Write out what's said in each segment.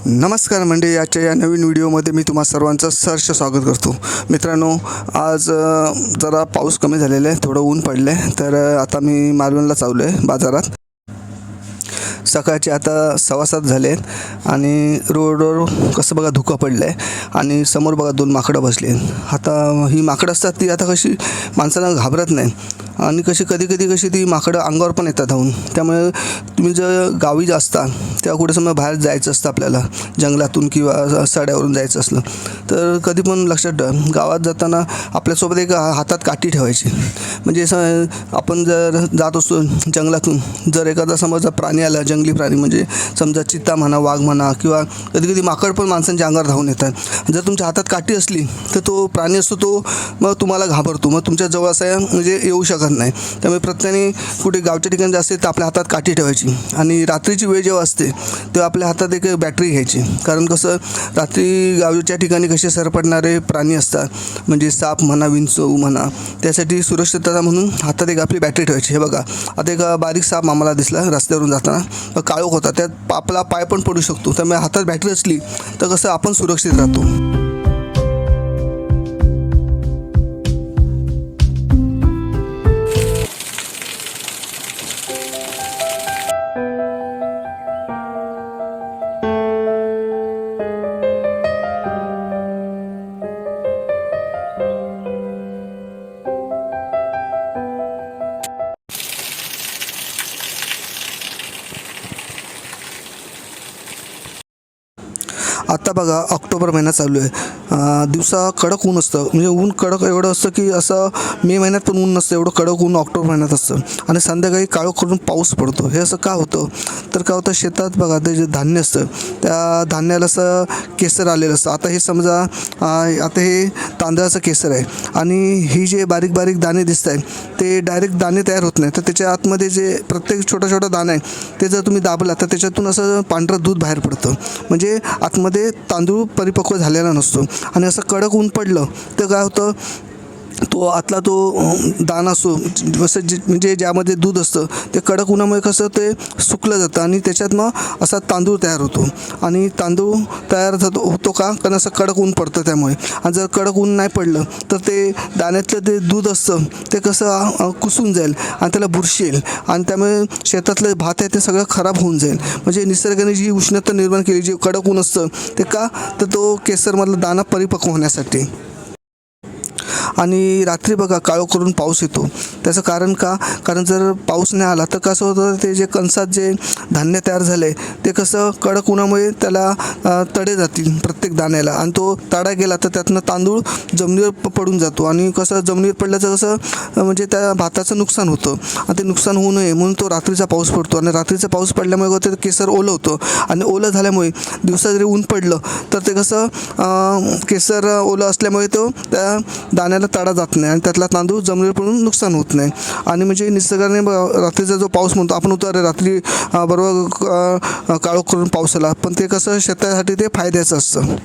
नमस्कार मंडळी, आजच्या या नवीन व्हिडिओमध्ये मी तुम्हा सर्वांचं सहर्ष स्वागत करतो. मित्रांनो, आज जरा पाऊस कमी झालेला आहे, थोडं ऊन पडलं आहे. तर आता मी मालवणला चाललो आहे बाजारात. सकाळचे आता 6:15 झाले आहेत आणि रोडवर कसं बघा धुकं पडलं आहे आणि समोर बघा 2 माकडं बसली आहेत. आता ही माकडं असतात ती आता कशी माणसांना घाबरत नाही आणि कधी कधी ती माकडं अंगावर पण येतात धावून. त्यामुळे तुम्ही जर गावी असता तेव्हा कुठे समजा बाहेर जायचं असतं आपल्याला, जंगलातून किंवा सड्यावरून जायचं असलं तर कधी पण लक्षात ठेवा, गावात जाताना आपल्यासोबत एक हातात काठी ठेवायची. म्हणजे असं आपण जर जात असतो जंगलातून, जर एखादा समजा प्राणी आला, जंगली प्राणी म्हणजे समजा चित्ता म्हणा, वाघ म्हणा, किंवा कधी माकड पण माणसांच्या अंगावर धावून येतात. जर तुमच्या हातात काठी असली तर तो प्राणी असतो तो मग तुम्हाला घाबरतो, मग तुमच्या जवळ असं म्हणजे येऊ शकत नाही. त्यामुळे प्रत्येकाने कुठे गावच्या ठिकाणी जास्त तर आपल्या हातात काठी ठेवायची. आणि रात्रीची वेळ जेव्हा असते तेव्हा आपल्या हातात एक बॅटरी घ्यायची. कारण कसं रात्री गावच्या ठिकाणी कसे सरपडणारे प्राणी असतात, म्हणजे साप म्हणा, विंचू म्हणा, त्यासाठी सुरक्षितता म्हणून हातात एक आपली बॅटरी ठेवायची. हे बघा, आता एक बारीक साप आम्हाला दिसला रस्त्यावरून जाताना, काळोख होता, त्यात आपला पाय पण पडू शकतो. त्यामुळे हातात बॅटरी असली तर कसं आपण सुरक्षित राहतो. आता बघा ऑक्टोबर महिना चालू आहे. दिवसा कडक ऊन असतं, म्हणजे ऊन कडक एवढं असतं की असं मे महिन्यात पण ऊन नसतं, एवढं कडक ऊन ऑक्टोबर महिन्यात असतं. आणि संध्याकाळी काळोख करून पाऊस पडतो. हे असं का होतं तर काय होतं, शेतात बघा ते जे धान्य असतं त्या धान्याला असं केसर आलेलं असतं. आता हे समजा आता हे तांदळाचं केसर आहे आणि ही जे बारीक बारीक दाणे दिसत आहेत ते डायरेक्ट दाणे तयार होत नाही, तर त्याच्या आतमध्ये जे प्रत्येक छोटा दाणा आहे ते जर तुम्ही दाबला तर त्याच्यातून असं पांढरं दूध बाहेर पडतं. म्हणजे आतमध्ये तांदूळ परिपक्व झालेला नसतो. आणि असं कडक ऊन पडलं तर काय होतं, तो आतला तो दाणा असतो जसं म्हणजे ज्यामध्ये दूध असतं ते कडक उन्हामुळे कसं ते सुकलं जातं आणि त्याच्यात मग असा तांदूळ तयार होतो. आणि तांदूळ तयार होतो का, कारण असं कडक ऊन पडतं त्यामुळे. आणि जर कडक ऊन नाही पडलं तर ते दाण्यातलं ते दूध असतं ते कसं कुसून जाईल आणि त्याला बुरशी येईल आणि त्यामुळे शेतातलं भात आहे ते सगळं खराब होऊन जाईल. म्हणजे निसर्गाने जी उष्णता निर्माण केली, जे कडक ऊन असतं ते का, तर तो केसरमधला दाणा परिपक्व होण्यासाठी. आणि रात्री बघा काळोख करून पाऊस येतो. त्याचं कारण का, कारण जर पाऊस नाही आला तर कसं होतं, ते जे कणसात जे धान्य तयार झाले ते कसं कडक उन्हामुळे त्याला तडे जातील प्रत्येक दाण्याला, आणि तो तडा गेला तर त्यातनं तांदूळ जमिनीवर पडून जातो. आणि कसं जमिनीवर पडल्याचं कसं म्हणजे त्या भाताचं नुकसान होतं. आणि ते नुकसान होऊ नये म्हणून तो रात्रीचा पाऊस पडतो. आणि रात्रीचा पाऊस पडल्यामुळे ते केसर ओलं होतं आणि ओलं झाल्यामुळे दिवसा जरी ऊन पडलं तर ते कसं केसर ओलं असल्यामुळे तो त्या दाण्याला तडा जात नाही आणि त्यातला तांदूळ जमिनीवर पडून नुकसान होत नाही. आणि म्हणजे निसर्गाने रात्रीचा जो पाऊस म्हणतो आपण, उतर रात्री बरोबर काळोख करून पाऊस आला, पण ते कसं शेतासाठी ते फायद्याचं असतं.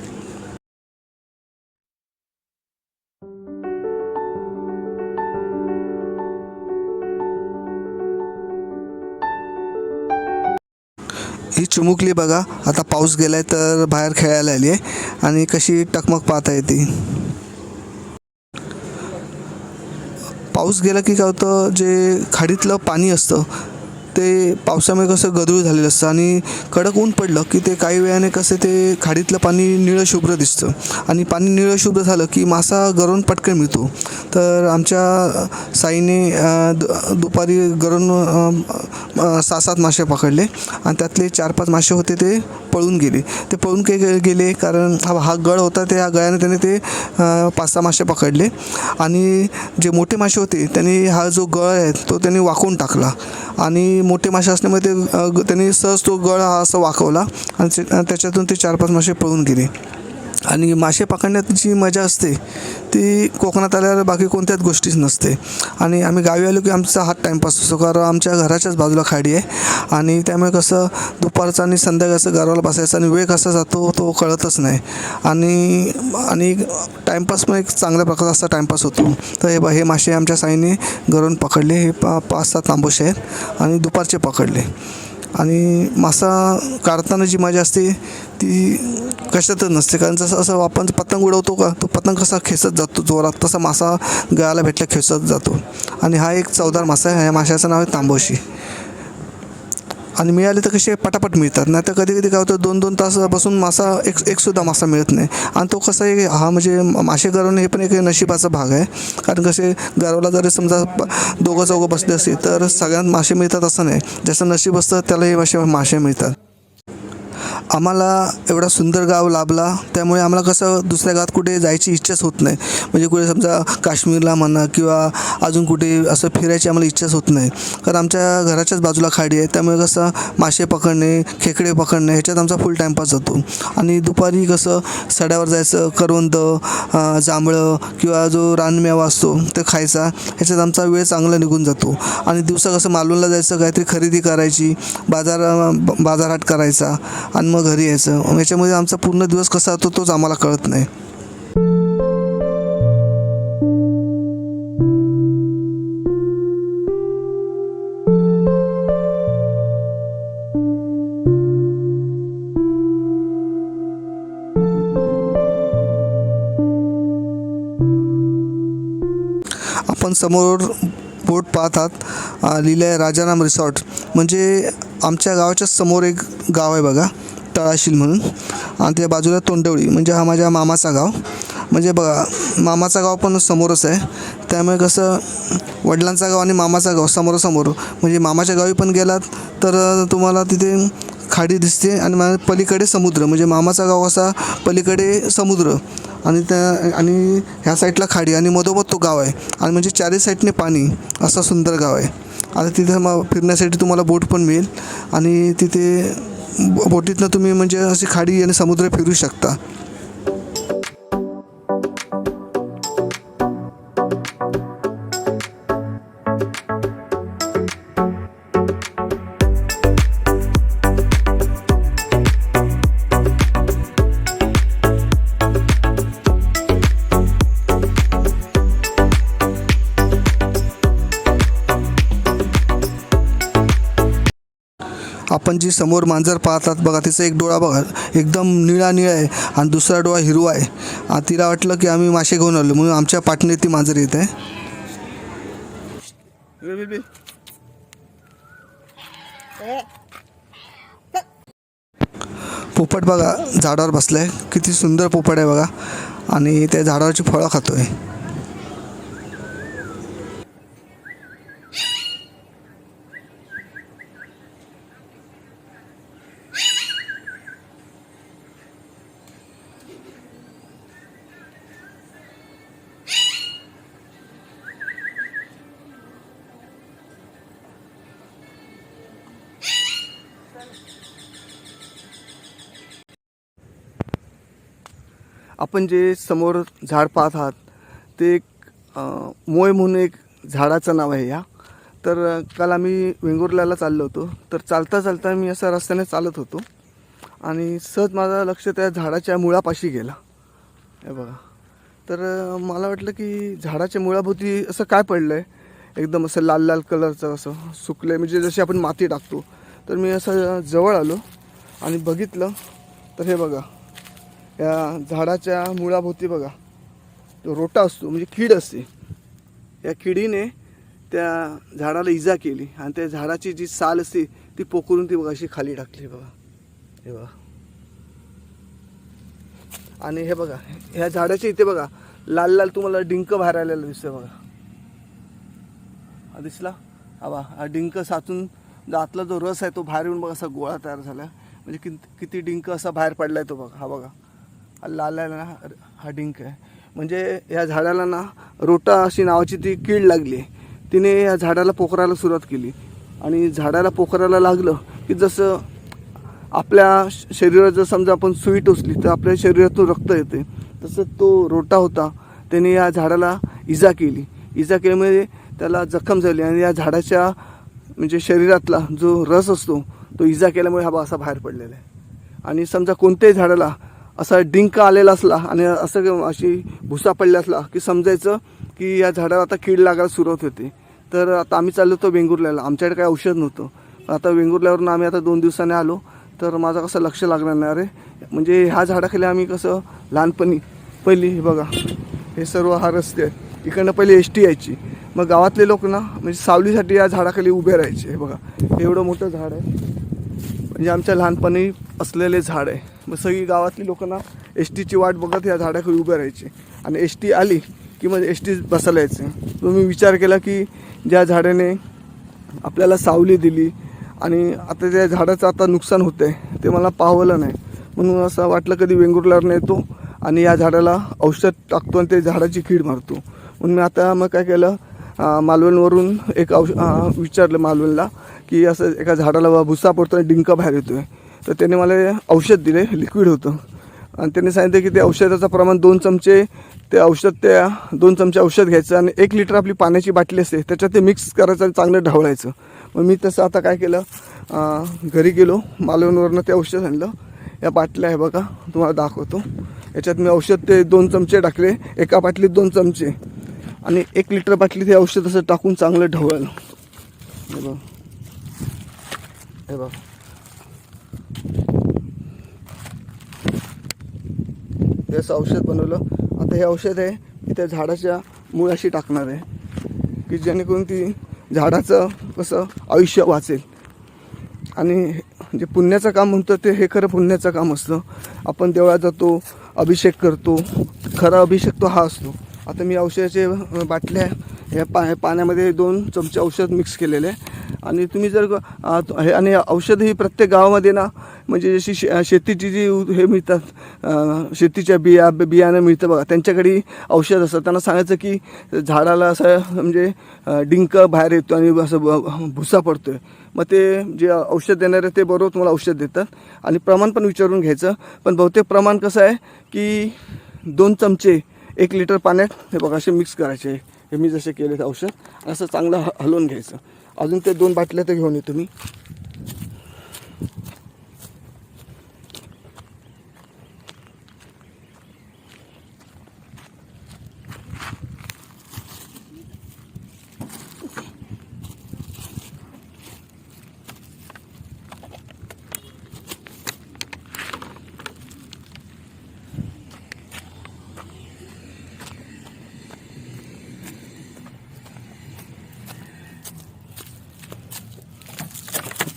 ही चिमुकली बघा आता पाऊस गेलाय तर बाहेर खेळायला आली आहे आणि कशी टकमक पाहता येते. पाऊस गेला की काय होतं, जे खाडीतलं पाणी असतं ते पावसामुळे कसं गढूळ झालेलं असतं आणि कडक ऊन पडलं की ते काही वेळाने कसं ते खाडीतलं पाणी निळं शुभ्र दिसतं. आणि पाणी निळं शुभ्र झालं की मासा गरून पटकन मिळतो. तर आमच्या साईने दुपारी गरून 6-7 मासे पकडले आणि त्यातले 4-5 मासे होते ते पळून गेले. ते पळून गेले कारण हा गळ होता, त्या गळ्याने त्याने ते 5-6 मासे पकडले. आणि जे मोठे मासे होते त्यांनी हा जो गळ आहे तो त्यांनी वाकवून टाकला आणि मोठे मासे असल्यामुळे ते त्यांनी सहज तो गळ हा असं वाकवला आणि त्याच्यातून ते 4-5 मासे पळून गेले. आणि मासे पकडण्यात जी मजा असते ती कोकणात आल्यावर बाकी कोणत्याच गोष्टीच नसते. आणि आम्ही गावी आलो की आमचा हा टाईमपास असतो, कारण आमच्या घराच्याच बाजूला खाडी आहे आणि त्यामुळे कसं दुपारचं आणि संध्याकाळचं गारवाला बसायचं आणि वेळ कसा जातो तो कळतच नाही. आणि टाईमपास पण एक चांगल्या प्रकारचा असा टाईमपास होतो. तर हे मासे आमच्या साईने घरून पकडले. हे 5-7 तांबोशे आहेत आणि दुपारचे पकडले. आणि मासा काढताना जी मजा असते ती कशातच नसते. कारण जसं असं आपण पतंग उडवतो का, तो पतंग कसा खेचत जातो जोरात, तसा मासा गळाला भेटला खेचत जातो. आणि हा एक चवदार मासा आहे. ह्या माशाचं नाव आहे तांबोशी. आणि मिळाले तर कसे पटापट मिळतात, नाही तर कधी कधी काय होतं 2-2 तास बसून मासा एकसुद्धा मासा मिळत नाही. आणि तो कसा आहे हा म्हणजे मासे गरवणे हे पण एक नशिबाचा भाग आहे. कारण कसे गरवला जरी समजा 2-4 बसले असते तर सगळ्यांना मासे मिळतात असं नाही. ज्याचं नशीब असतं त्याला हे मासे मिळतात. आम्हाला एवढा सुंदर गाव लाभला त्यामुळे आम्हाला कसं दुसऱ्या गावात कुठे जायची इच्छाच होत नाही. म्हणजे कुठे समजा काश्मीरला म्हणा किंवा अजून कुठे असं फिरायची आम्हाला इच्छाच होत नाही. कारण आमच्या घराच्याच बाजूला खाडी आहे, त्यामुळे कसं मासे पकडणे, खेकडे पकडणे ह्याच्यात आमचा फुल टाईमपास जातो. आणि दुपारी कसं सड्यावर जायचं, करवंद, जांभळं किंवा जो रानमेवा असतो ते खायचा, ह्याच्यात आमचा वेळ चांगला निघून जातो. आणि दिवसा कसं मालवणला जायचं, काहीतरी खरेदी करायची, बाजारहाट करायचा आणि मग घरी यायचं. याच्यामध्ये आमचा पूर्ण दिवस कसा जातो तोच आम्हाला कळत नाही. आपण समोर बोट पाहतात, लिहिलं आहे राजाराम रिसॉर्ट. म्हणजे आमच्या गावाच्या समोर एक गाव आहे बघा, तळाशील म्हणून, आणि त्या बाजूला तोंडवळी म्हणजे हा माझ्या मामाचा गाव. म्हणजे बघा मामाचा गाव पण समोरच आहे, त्यामुळे कसं वडिलांचा गाव आणि मामाचा गाव समोरासमोर. म्हणजे मामाच्या गावी पण गेलात तर तुम्हाला तिथे खाडी दिसते आणि पलीकडे समुद्र. म्हणजे मामाचा गाव असा पलीकडे समुद्र आणि ह्या साईडला खाडी आणि मधोमध तो गाव आहे. आणि म्हणजे चारही साईडने पाणी, असं सुंदर गाव आहे. आता तिथे मग फिरण्यासाठी तुम्हाला बोट पण मिळेल आणि तिथे बोटीतनं तुम्ही म्हणजे अशी खाडी आणि समुद्र फिरू शकता. आपण जी समोर मांजर पाहतात बघा, तिचा एक डोळा बघा एकदम निळा आहे आणि दुसरा डोळा हिरवा आहे. तिला वाटलं की आम्ही मासे घेऊन आलो म्हणून आमच्या पाठीने ती मांजर येत आहे. पोपट बघा झाडावर बसलाय, किती सुंदर पोपट आहे बघा, आणि त्या झाडावरची फळं खातोय. आपण जे समोर झाड पाहत आहात ते एक मोय म्हणून एक झाडाचं नाव आहे या. तर काल आम्ही वेंगुर्ल्याला चाललो होतो, तर चालता चालता मी असा रस्त्याने चालत होतो आणि सहज माझं लक्ष त्या झाडाच्या मुळापाशी गेला. हे बघा, तर मला वाटलं की झाडाच्या मुळाभोवती असं काय पडलं आहे, एकदम असं लाल लाल कलरचं असं सुकलं आहे, म्हणजे जशी आपण माती टाकतो. तर मी असं जवळ आलो आणि बघितलं तर हे बघा, या झाडाच्या मुळाभोवती बघा तो रोटा असतो, म्हणजे कीड असते. या किडीने त्या झाडाला इजा केली आणि त्या झाडाची जी साल असते ती पोखरून ती बघा अशी खाली टाकली बघा. हे बघा, आणि हे बघा ह्या झाडाच्या इथे बघा लाल लाल तुम्हाला डिंक बाहेर आलेला दिसतोय बघा. हा दिसला, हा बघा, हा डिंक साचून आतला जो रस आहे तो बाहेर येऊन बघा असा गोळा तयार झाला. म्हणजे किती डिंक असा बाहेर पडलाय तो बघा. हा बघा, हा लाल आहे ना, हा डिंक आहे. म्हणजे या झाडाला ना रोटा अशी नावाची ती कीड लागली. तिने या झाडाला पोखरायला सुरुवात केली आणि झाडाला पोखरायला लागलं की जसं आपल्या शरीरात जर समजा आपण सुई टोचली तर आपल्या शरीरातून रक्त येते, तसं तो रोटा होता त्याने या झाडाला इजा केली. इजा केल्यामुळे त्याला जखम झाली आणि या झाडाच्या म्हणजे शरीरातला जो रस असतो तो इजा केल्यामुळे हा असा बाहेर पडलेला आहे. आणि समजा कोणत्याही झाडाला असा डिंक आलेला असला आणि असं अशी भुसा पडला असला की समजायचं की या झाडाला आता कीड लागायला सुरुवात होते. तर आता आम्ही चाललो होतो वेंगुर्ल्याला, आमच्याकडे काही औषध नव्हतं, आता वेंगुर्ल्यावरून आम्ही आता 2 दिवसांनी आलो, तर माझं कसं लक्ष लागणार नाही. अरे म्हणजे ह्या झाडाखाली आम्ही कसं लहानपणी पहिली हे बघा, हे सर्व हा रस्ते आहेत, इकडनं पहिले एस टी यायची. मग गावातले लोक ना म्हणजे सावलीसाठी या झाडाखाली उभे राहायचे. हे बघा, हे एवढं मोठं झाड आहे, म्हणजे आमच्या लहानपणी असलेले झाड आहे. मग सगळी गावातली लोक ना एस टीची वाट बघत या झाडाखाली उभे राहायचे, आणि एस टी आली की मग एस टी बसायला यायचे. तो मी विचार केला की ज्या झाडाने आपल्याला सावली दिली आणि आता त्या झाडाचं आता नुकसान होतं आहे ते मला पाहवलं नाही, म्हणून असं वाटलं कधी वेंगुर्ल्यावरून येतो आणि या झाडाला औषध टाकतो आणि ते झाडाची कीड मारतो. म्हणून मी आता मग काय केलं, मालवणवरून एक विचारलं मालवणला की असं एका झाडाला भुसा पडतो आणि डिंक बाहेर येतो आहे. तर त्याने मला औषध दिले, लिक्विड होतं, आणि त्याने सांगितलं की ते औषधाचं प्रमाण 2 चमचे ते औषध, त्या 2 चमचे औषध घ्यायचं आणि 1 लिटर आपली पाण्याची बाटली असते त्याच्यात ते मिक्स करायचं आणि चांगलं ढवळायचं. मग मी तसं आता काय केलं, घरी गेलो, मालवणवरनं ते औषध आणलं. या बाटल्या आहे बघा, तुम्हाला दाखवतो. याच्यात मी औषध ते 2 चमचे टाकले, एका बाटलीत 2 चमचे, आणि 1 लिटर बाटलीत हे औषध असं टाकून चांगलं ढवळलं. हे बघ, हे बघ, हे असं औषध बनवलं. आता हे औषध आहे की त्या झाडाच्या मुळाशी टाकणार आहे, की जेणेकरून ती झाडाचं कसं आयुष्य वाचेल. आणि जे पुण्याचं काम म्हणतो ते हे खरं पुण्याचं काम असतं. आपण देवळात जातो, अभिषेक करतो, खरा अभिषेक तो हा असतो. आता मी औषधाचे बाटल्या ह्या पाण्यामध्ये 2 चमचे औषध मिक्स केलेले आहे. आणि तुम्ही जर हे, आणि औषध ही प्रत्येक गावामध्ये ना म्हणजे जशी शेतीची जी हे मिळतात, शेतीच्या बियाणं मिळतं बघा, त्यांच्याकडे औषध असतं. त्यांना सांगायचं की झाडाला असं म्हणजे डिंक बाहेर येतो आणि असं भुसा पडतो आहे, मग ते जे औषध देणार आहे ते बरोबर तुम्हाला औषध देतात. आणि प्रमाण पण विचारून घ्यायचं. पण बहुतेक प्रमाण कसं आहे की 2 चमचे 1 लिटर पाण्यात हे बघा असे मिक्स करायचे. हे मी जसे केले ते औषध असं चांगलं हलवून घ्यायचं. अजून ते 2 बाटल्या तर घेऊन येतो मी.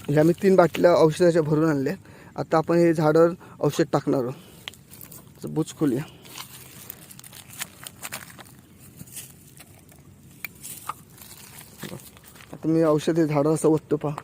ह्या मी 3 बाटल्या औषधाच्या भरून आणल्या. आता आपण हे झाडावर औषध टाकणार आहोत. बुच खोलूया. आता मी औषध हे झाडावर असं ओततो पहा.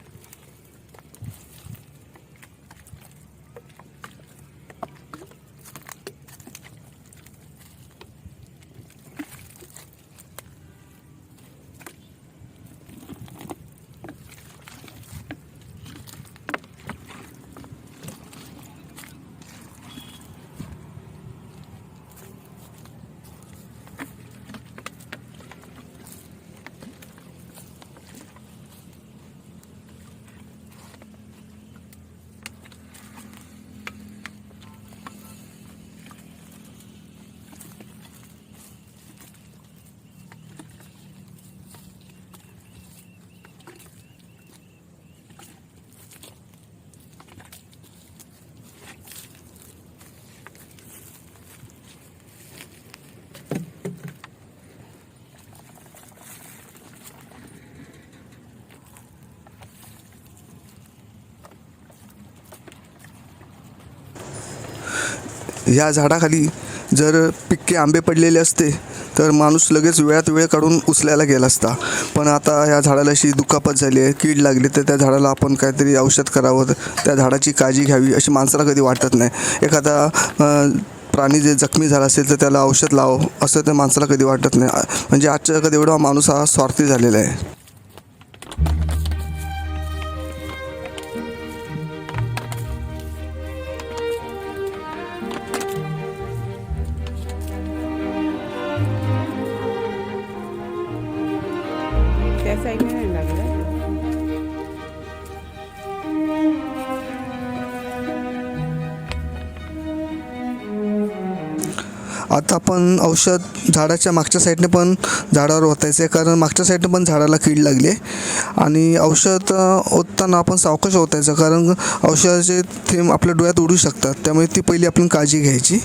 ह्या झाडाखाली जर पिक्के आंबे पडलेले असते तर माणूस लगेच वेळात वेळ काढून उचलायला गेला असता. पण आता ह्या झाडाला अशी दुखापत झाली आहे, कीड लागली, तर त्या झाडाला आपण काहीतरी औषध करावं, त्या झाडाची काळजी घ्यावी अशी माणसाला कधी वाटत नाही. एखादा प्राणी जे जखमी झाला असेल तर त्याला औषध लाव असं त्या माणसाला कधी वाटत नाही. म्हणजे आजच्या जगात एवढा माणूस हा स्वार्थी झालेला आहे. त्या साईडने नाही लागलं. आता आपण औषध झाडाच्या मागच्या साईडने पण झाडावर ओतायचं आहे, कारण मागच्या साईडने पण झाडाला कीड लागली आहे. आणि औषध ओतताना आपण सावकाश ओतायचं, कारण औषधाचे थेंब आपल्या डोळ्यात उडू शकतात, त्यामुळे ती पहिली आपण काळजी घ्यायची.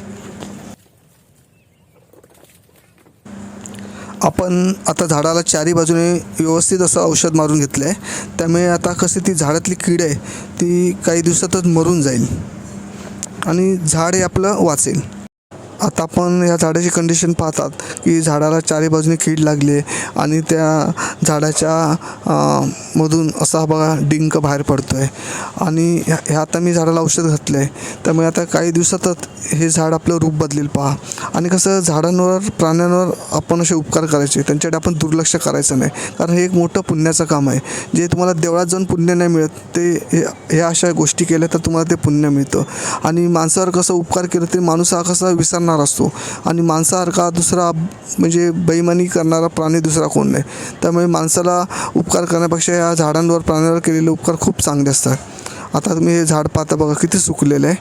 आपण आता झाडाला चारी बाजूने व्यवस्थित असं औषध मारून घेतलं आहे, त्यामुळे आता कशी ती झाडातली कीड आहे ती काही दिवसातच मरून जाईल आणि झाड हे आपलं वाचेल. आता आपण या झाडाची कंडिशन पाहतात की झाडाला चारी बाजूने कीड लागली आहे आणि त्या झाडाच्या मधून असा बघा डिंक बाहेर पडतो आहे. आणि ह्या आता मी झाडाला औषध घातलं आहे, त्यामुळे आता काही दिवसातच हे झाड आपलं रूप बदलेल पहा. आणि कसं झाडांवर प्राण्यांवर आपण असे उपकार करायचे, त्यांच्याकडे आपण दुर्लक्ष करायचं नाही, कारण हे एक मोठं पुण्याचं काम आहे. जे तुम्हाला देवळात जाऊन पुण्य नाही मिळत, ते हे अशा गोष्टी केल्या तर तुम्हाला ते पुण्य मिळतं. आणि माणसावर कसं उपकार केलं ते माणूस हा कसा विसरणार असतो, आणि माणसासारखा दुसरा म्हणजे बेईमानी करणारा प्राणी दुसरा कोण नाही. त्यामुळे माणसाला उपकार करण्यापेक्षा या झाडांवर प्राण्यांवर केलेले उपकार खूप चांगले असतात. आता तुम्ही हे झाड पाहता बघा किती सुकलेलं आहे,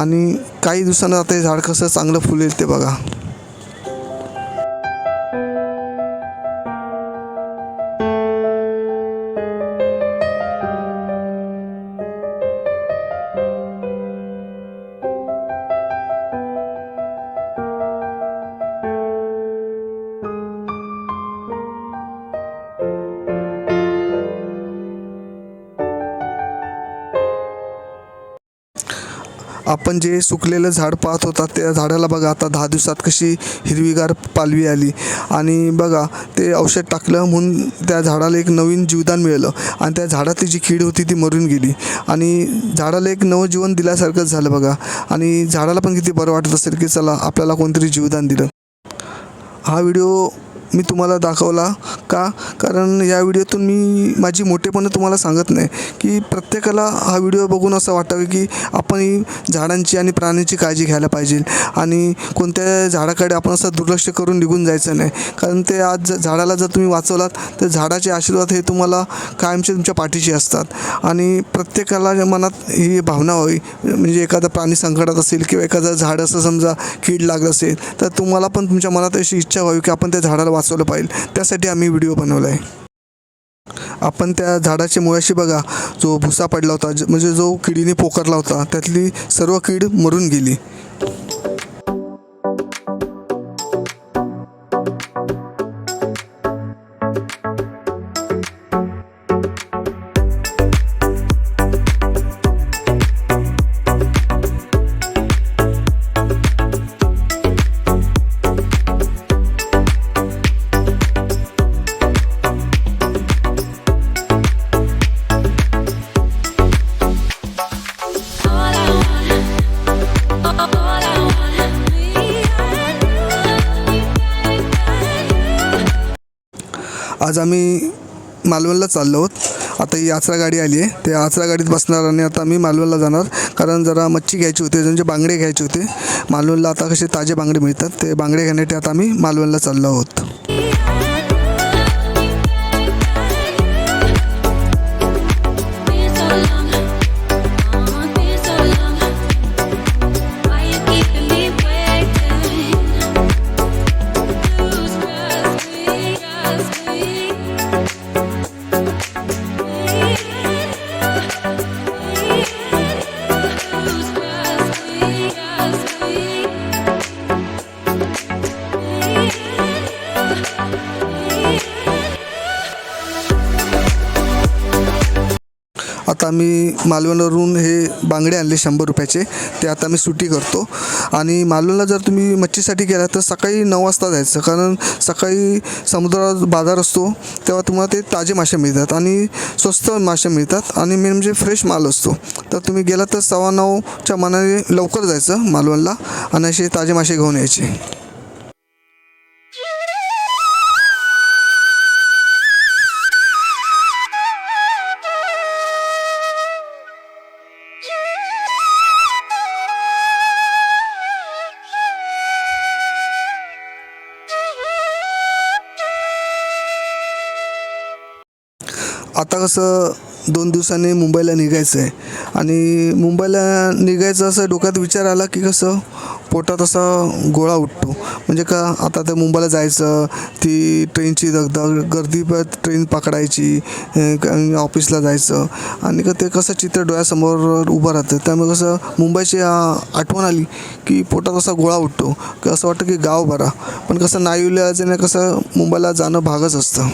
आणि काही दिवसानं आता हे झाड कसं चांगलं फुलेल ते बघा. आपण जे सुकलेलं झाड पाहत होता त्या झाडाला बघा आता 10 दिवसात कशी हिरवीगार पालवी आली. आणि बघा ते औषध टाकलं म्हणून त्या झाडाला एक नवीन जीवदान मिळालं, आणि त्या झाडातली जी कीड होती ती मरून गेली, आणि झाडाला एक नवं जीवन दिल्यासारखंच झालं बघा. आणि झाडाला पण किती बरं वाटत असेल की चला आपल्याला कोणतरी जीवदान दिलं. हा व्हिडिओ मी तुम्हाला दाखवला का, कारण या व्हिडिओतून मी माझी मोठेपणं तुम्हाला सांगत नाही, की प्रत्येकाला हा व्हिडिओ बघून असं वाटावं की आपण झाडांची आणि प्राण्यांची काळजी घ्यायला पाहिजे, आणि कोणत्या झाडाकडे आपण असं दुर्लक्ष करून निघून जायचं नाही. कारण ते आज झाडाला जर तुम्ही वाचवलात तर झाडाचे आशीर्वाद हे तुम्हाला कायमचे तुमच्या पाठीशी असतात. आणि प्रत्येकाला मनात ही भावना हवी, म्हणजे एखादा प्राणी संकटात असेल किंवा एखादं झाड असं समजा कीड लागलं असेल तर तुम्हाला पण तुमच्या मनात अशी इच्छा व्हावी की आपण त्या झाडाला वाचवलं पाहिजे. त्यासाठी आम्ही व्हिडिओ बनवला आहे. आपण त्या झाडाच्या मुळाशी बघा जो भुसा पडला होता, म्हणजे जो किडीने पोखरला होता, त्यातली सर्व कीड मरून गेली. आज आम्ही मालवणला चाललो आहोत. आता ही यात्रा गाडी आली आहे, त्या यात्रा गाडीत बसणार आणि आता आम्ही मालवणला जाणार, कारण जरा मच्छी घ्यायची होती, म्हणजे बांगडे घ्यायचे होते. मालवणला आता कसे ताजे बांगडे मिळतात, ते बांगडे घेण्यासाठी आता आम्ही मालवणला चाललो आहोत. आता मी मालवणवरून हे बांगडे आणले 100 रुपयाचे, ते आता मी सुटी करतो. आणि मालवणला जर तुम्ही मच्छीसाठी गेला तर सकाळी 9 वाजता जायचं, कारण सकाळी समुद्रात बाजार असतो तेव्हा तुम्हाला ते ताजे मासे मिळतात आणि स्वस्त मासे मिळतात, आणि मेन म्हणजे फ्रेश माल असतो. तर तुम्ही गेला तर 9:15च्या मनाने लवकर जायचं मालवणला आणि असे ताजे मासे घेऊन यायचे. आता कसं 2 दिवसांनी मुंबईला निघायचं आहे आणि मुंबईला निघायचं असं डोक्यात विचार आला की कसं पोटात असा गोळा उठतो. म्हणजे का आता ते मुंबईला जायचं, ती ट्रेनची दगदग, गर्दी ट्रेन पकडायची, ऑफिसला जायचं आणि का ते कसं चित्र डोळ्यासमोर उभं राहतं. त्यामुळे कसं मुंबईची आठवण आली की पोटात असा गोळा उठतो की असं वाटतं की गाव बरा. पण कसं नाईलाजाने कसं मुंबईला जाणं भागच असतं.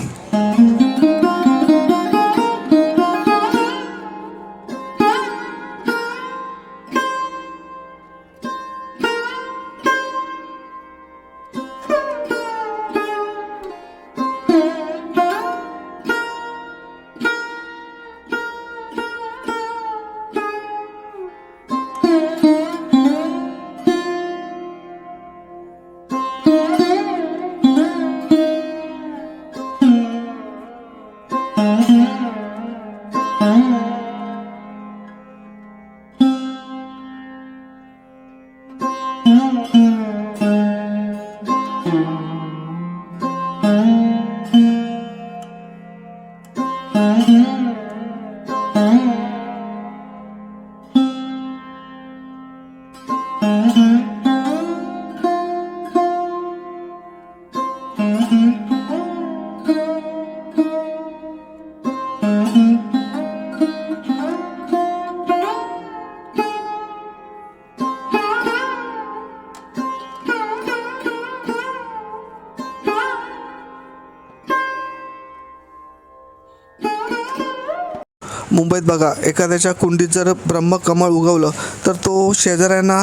मुंबईत बघा, एखाद्याच्या कुंडीत जर ब्रह्मकमळ उगवलं तर तो शेजाऱ्यांना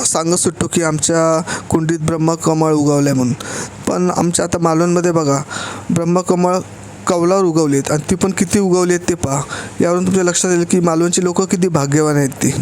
सांगत सुटतो की आमच्या कुंडीत ब्रह्मकमळ उगवलं आहे म्हणून. पण आमच्या आता मालवणमध्ये बघा, ब्रह्मकमळ कौलावर उगवली आहेत आणि ती पण किती उगवली आहेत ते पहा. यावरून तुमच्या लक्षात येईल की मालवणची लोकं किती भाग्यवान आहेत ती.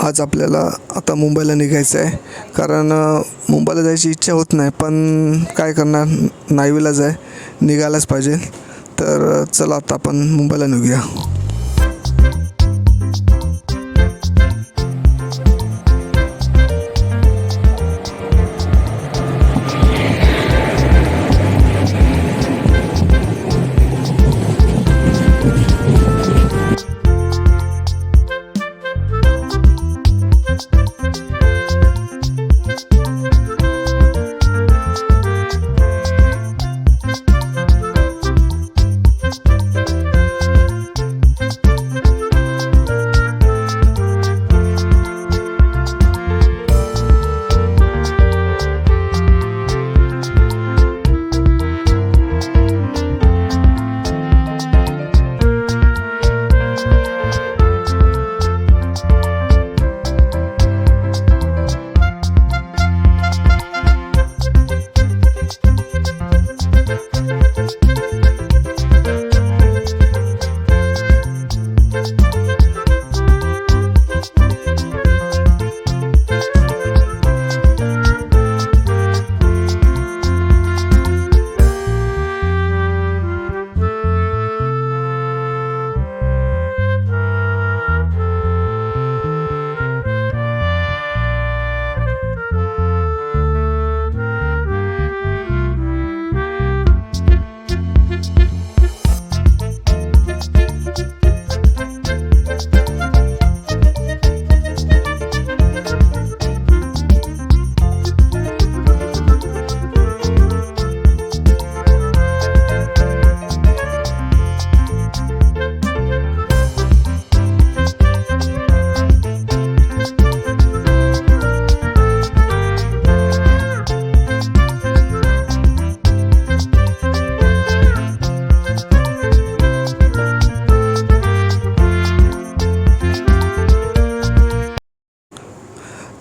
आज आपल्याला आता मुंबईला निघायचं आहे, कारण मुंबईला जायची इच्छा होत नाही, पण काय करणार, नाईलाज आहे, निघायलाच पाहिजे. तर चला आता आपण मुंबईला निघूया.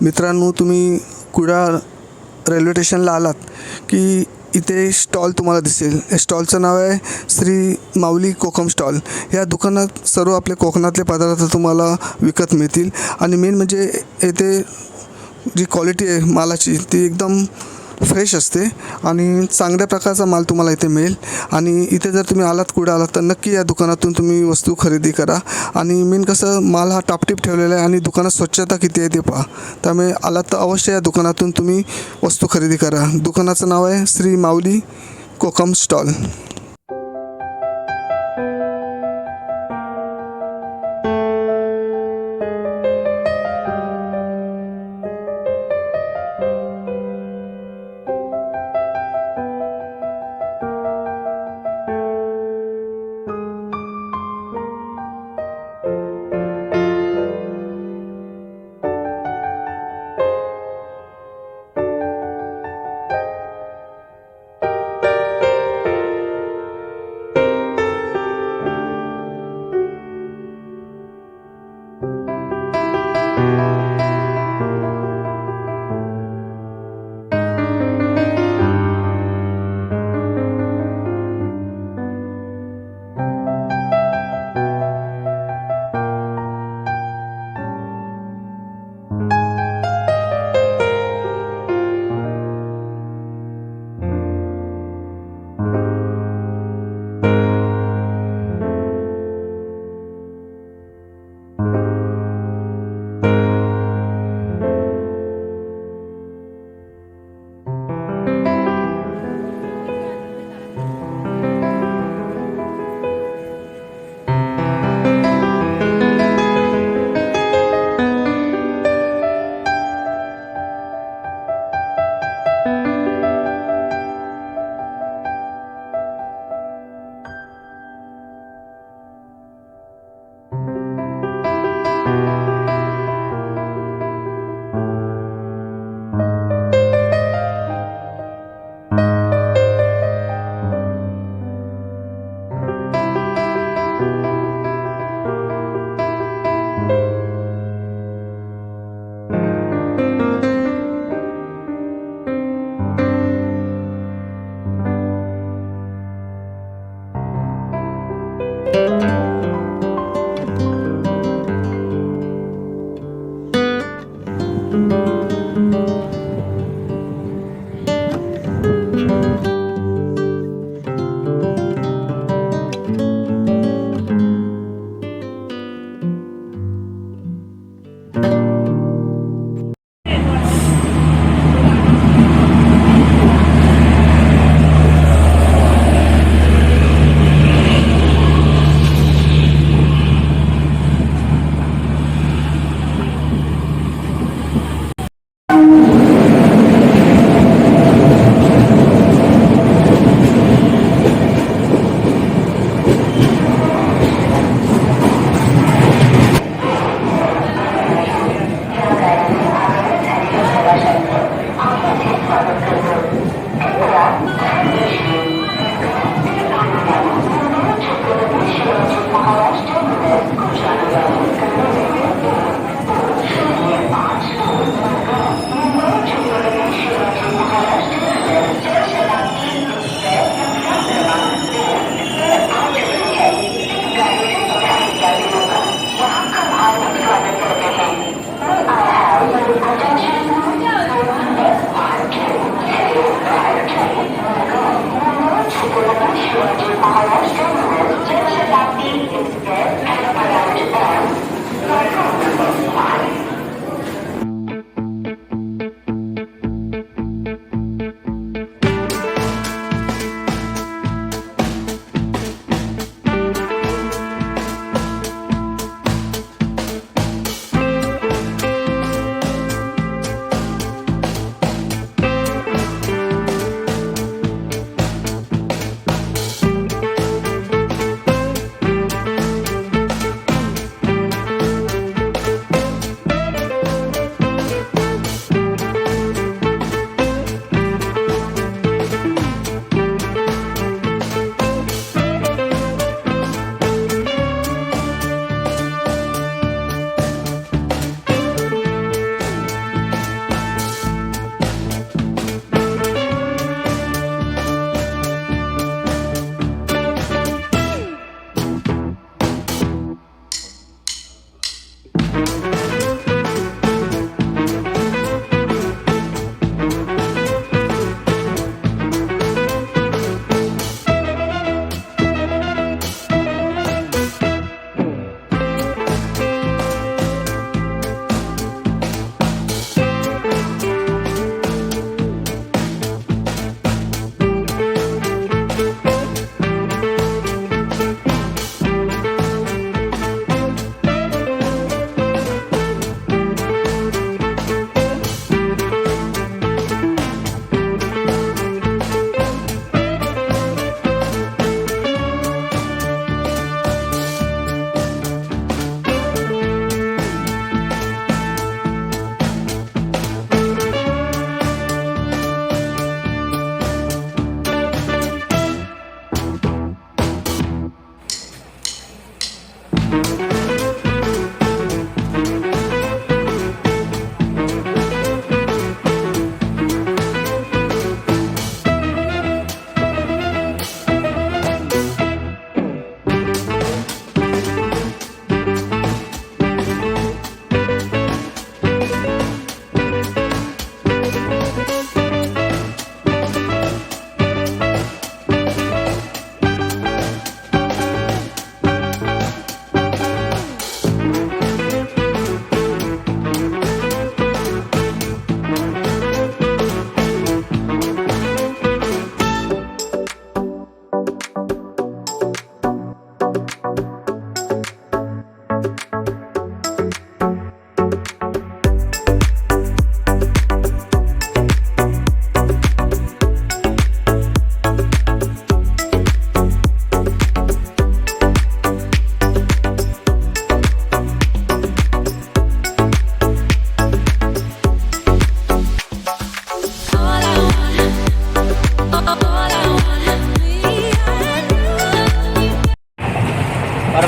मित्रांनो, तुम्ही कुडाळ रेल्वे स्टेशनला आलात की इथे स्टॉल तुम्हाला दिसेल. या स्टॉलचं नाव आहे श्री माऊली कोकम स्टॉल. या दुकानात सर्व आपले कोकणातले पदार्थ तुम्हाला विकत मिळतील. आणि मेन म्हणजे येथे जी क्वालिटी आहे मालाची ती एकदम फ्रेश असते आणि चांगल्या प्रकारचा माल तुम्हाला इथे मिळेल. आणि इथे जर तुम्ही आलात कुठे आलात तर नक्की या दुकानातून तुम्ही वस्तू खरेदी करा. आणि मेन कसं माल हा टापटीप ठेवलेला आहे आणि दुकानात स्वच्छता किती आहे ते पहा. त्यामुळे आलात तर अवश्य या दुकानातून तुम्ही वस्तू खरेदी करा. दुकानाचं नाव आहे श्री माऊली कोकम स्टॉल.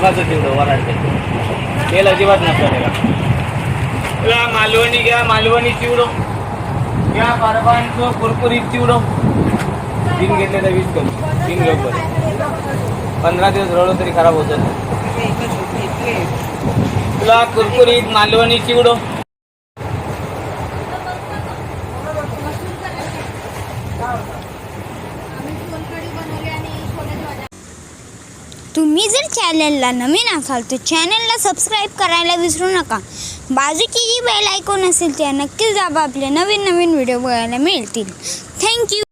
परवाचं तेवढं वराडते तेल अजिबात नसतं त्याला. तुला मालवणी घ्या, मालवणी चिवडो घ्या, परवांचं कुरकुरीत चिवडो. 3 घेतले तर 20 कमी, 3 लवकर. 15 दिवस रडलो तरी खराब होत नाही. तुला कुरकुरीत मालवणी चिवडो. तुम्ही जर चॅनलला नवीन असाल तर चॅनलला सबस्क्राईब करायला विसरू नका. बाजूची जी बेल आयकॉन असेल त्या नक्कीच दाबा, आपले नवीन व्हिडिओ बघायला मिळतील. थँक्यू.